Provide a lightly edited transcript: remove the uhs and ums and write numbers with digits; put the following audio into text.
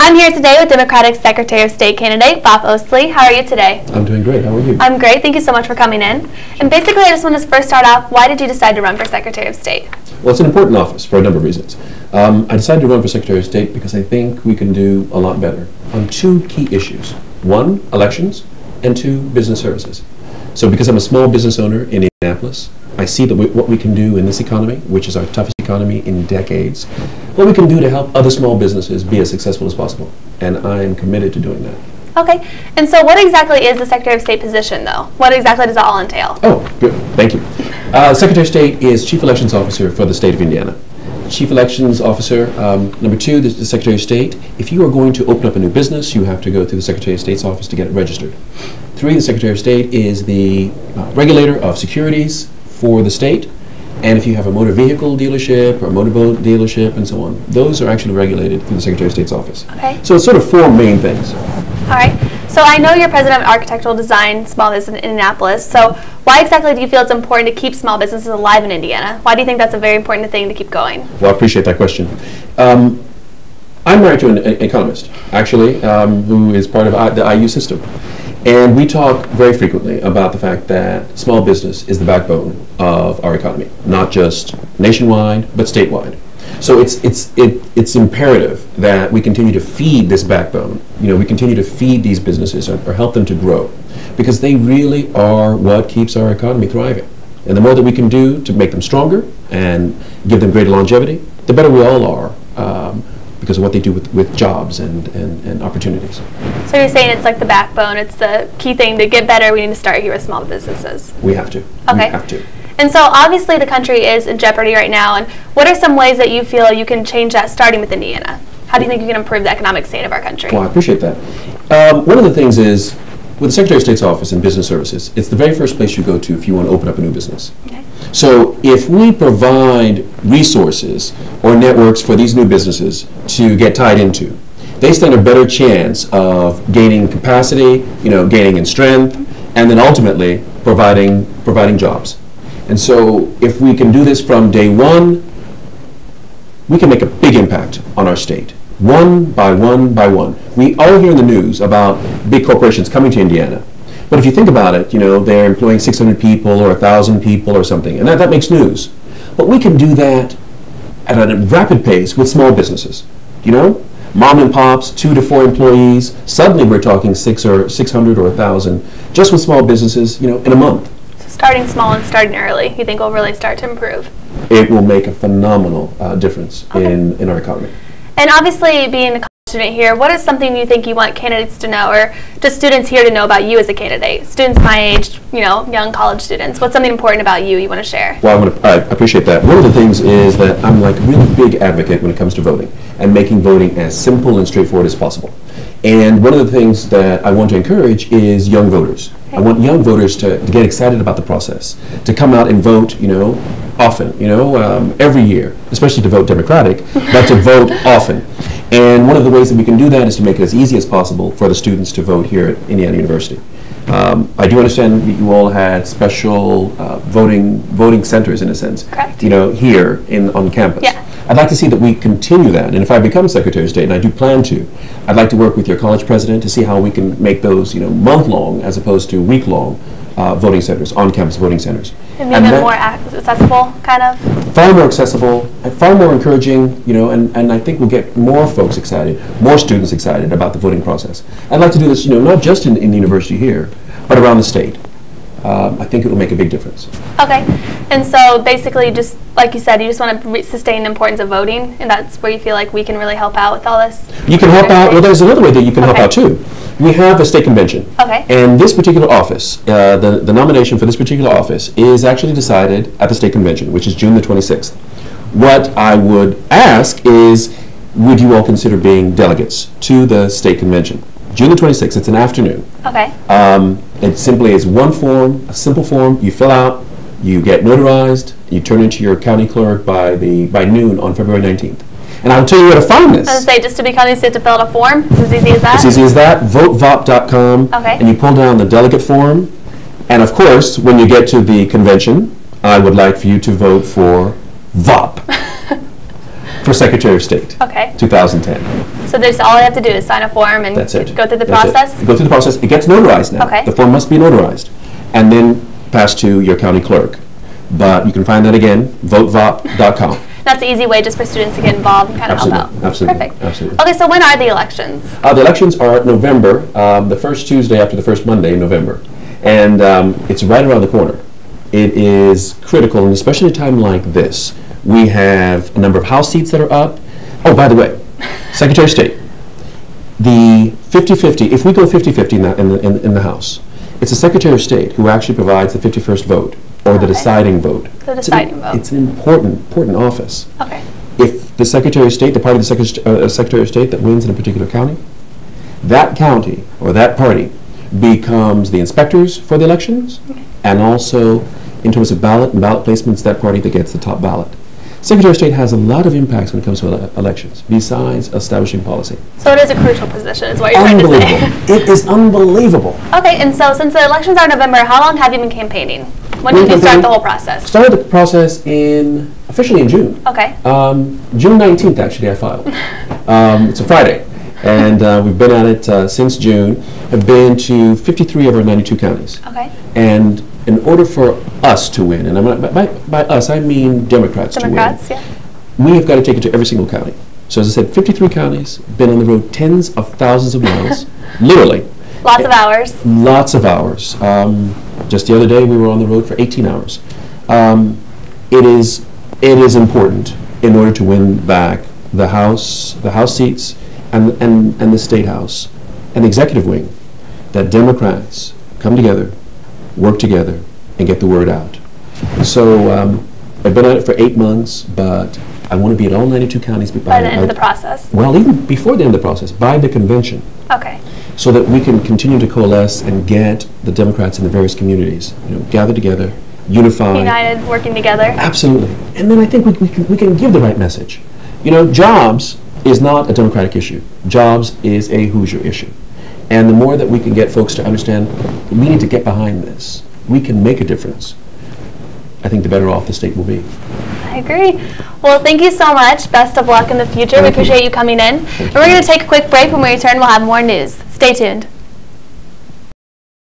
I'm here today with Democratic Secretary of State candidate Vop Osili. How are you today? I'm doing great. How are you? I'm great. Thank you so much for coming in. And basically, I just want to first start off, why did you decide to run for Secretary of State? Well, it's an important office for a number of reasons. I decided to run for Secretary of State because I think we can do a lot better on two key issues. One, elections, and two, business services. So because I'm a small business owner in Indianapolis, I see that what we can do in this economy, which is our toughest economy in decades, what we can do to help other small businesses be as successful as possible. And I am committed to doing that. Okay. And so what exactly is the Secretary of State position, though? What exactly does that all entail? Oh, good. Thank you. Secretary of State is Chief Elections Officer for the state of Indiana. Chief Elections Officer, number two, the Secretary of State. If you are going to open up a new business, you have to go through the Secretary of State's office to get it registered. Three, the Secretary of State is the regulator of securities for the state. And if you have a motor vehicle dealership or a motorboat dealership and so on, those are actually regulated through the Secretary of State's office. Okay. So it's sort of four main things. All right. So I know you're president of Architectural Design Small Business in Indianapolis. So why exactly do you feel it's important to keep small businesses alive in Indiana? Why do you think that's a very important thing to keep going? Well, I appreciate that question. I'm married to an economist, actually, who is part of the IU system. And we talk very frequently about the fact that small business is the backbone of our economy, not just nationwide, but statewide. So it's imperative that we continue to feed this backbone. You know, we continue to feed these businesses or help them to grow, because they really are what keeps our economy thriving. And the more that we can do to make them stronger and give them greater longevity, the better we all are, because of what they do with jobs and opportunities. So you're saying it's like the backbone, it's the key thing to get better, we need to start here with small businesses. We have to. Okay. We have to. And so obviously the country is in jeopardy right now, and what are some ways that you feel you can change that starting with Indiana? How do you think you can improve the economic state of our country? Well, I appreciate that. One of the things is, with the Secretary of State's office in business services, it's the very first place you go to if you want to open up a new business. Okay. So if we provide resources or networks for these new businesses to get tied into, they stand a better chance of gaining capacity, gaining in strength, and then ultimately providing jobs. And so if we can do this from day one, we can make a big impact on our state. One by one by one. We all hear in the news about big corporations coming to Indiana. But if you think about it, they're employing 600 people or 1,000 people or something, and that makes news. But we can do that at a rapid pace with small businesses. Mom and pops, 2 to 4 employees. Suddenly we're talking 600 or 1,000 just with small businesses, in a month. So starting small and starting early, you think will really start to improve? It will make a phenomenal difference in our economy. And obviously, being a college student here, what is something you think you want candidates to know, or just students here to know about you as a candidate? Students my age, young college students. What's something important about you want to share? Well, I appreciate that. One of the things is that I'm like a really big advocate when it comes to voting and making voting as simple and straightforward as possible. And one of the things that I want to encourage is young voters. I want young voters to get excited about the process, to come out and vote, often, every year, especially to vote Democratic, but to vote often. And one of the ways that we can do that is to make it as easy as possible for the students to vote here at Indiana University. I do understand that you all had special voting centers, in a sense, correct, here on campus. Yeah. I'd like to see that we continue that, and if I become Secretary of State, and I do plan to, I'd like to work with your college president to see how we can make those, month-long as opposed to week-long voting centers, on-campus voting centers. And make them more accessible, kind of? Far more accessible, and far more encouraging, and I think we'll get more folks excited, more students excited about the voting process. I'd like to do this, not just in the university here, but around the state. I think it will make a big difference. Okay. And so basically, just like you said, you just want to sustain the importance of voting, and that's where you feel like we can really help out with all this? You can help out. Well, there's another way that you can help out, too. We have a state convention. Okay. And this particular office, the nomination for this particular office is actually decided at the state convention, which is June the 26th. What I would ask is, would you all consider being delegates to the state convention? June the 26th, it's an afternoon. Okay. It simply is one form, a simple form, you fill out, you get notarized, you turn into your county clerk by noon on February 19th. And I'll tell you where to find this. I was going to say, just to become, you have to fill out a form? It's as easy as that? It's easy as that. VoteVop.com. Okay. And you pull down the delegate form. And of course, when you get to the convention, I would like for you to vote for Vop. for Secretary of State. Okay. 2010. So there's all I have to do is sign a form and That's it. go through the That's process? It. Go through the process. It gets notarized now. Okay. The form must be notarized. And then passed to your county clerk. But you can find that again, votevop.com. That's an easy way just for students to get involved and kind of help out. Absolutely. Perfect. Absolutely. Okay, so when are the elections? The elections are November, the first Tuesday after the first Monday in November. And it's right around the corner. It is critical, and especially at a time like this. We have a number of House seats that are up. Oh, by the way, Secretary of State, the 50-50, if we go 50-50 in the House, it's the Secretary of State who actually provides the 51st vote, or the deciding vote. The deciding vote. It's an important office. Okay. If the Secretary of State, the party of the Secretary of State that wins in a particular county, that county or that party becomes the inspectors for the elections, and also in terms of ballot and ballot placements, that party that gets the top ballot. Secretary of State has a lot of impacts when it comes to elections, besides establishing policy. So it is a crucial position, is what you're trying to say. It is unbelievable. Okay, and so since the elections are in November, how long have you been campaigning? When did you start the whole process? Started the process officially in June. Okay. June 19th, actually, I filed. It's a Friday. And we've been at it since June. Have been to 53 of our 92 counties. Okay. And in order for us to win, and by us I mean Democrats to win, yeah. we have got to take it to every single county. So as I said, 53 counties, been on the road tens of thousands of miles, literally. Lots of hours. Lots of hours. Just the other day we were on the road for 18 hours. It is important in order to win back the House seats and the State House and the executive wing, that Democrats come together, work together, and get the word out. So I've been at it for 8 months, but I want to be at all 92 counties by the end of the process. Well, even before the end of the process, by the convention. Okay. So that we can continue to coalesce and get the Democrats in the various communities, gather together, unify. United, working together. Absolutely. And then I think we can give the right message. Jobs is not a Democratic issue. Jobs is a Hoosier issue. And the more that we can get folks to understand we need to get behind this, we can make a difference, I think the better off the state will be. I agree. Well, thank you so much. Best of luck in the future. We appreciate you coming in. And we're going to take a quick break. When we return, we'll have more news. Stay tuned.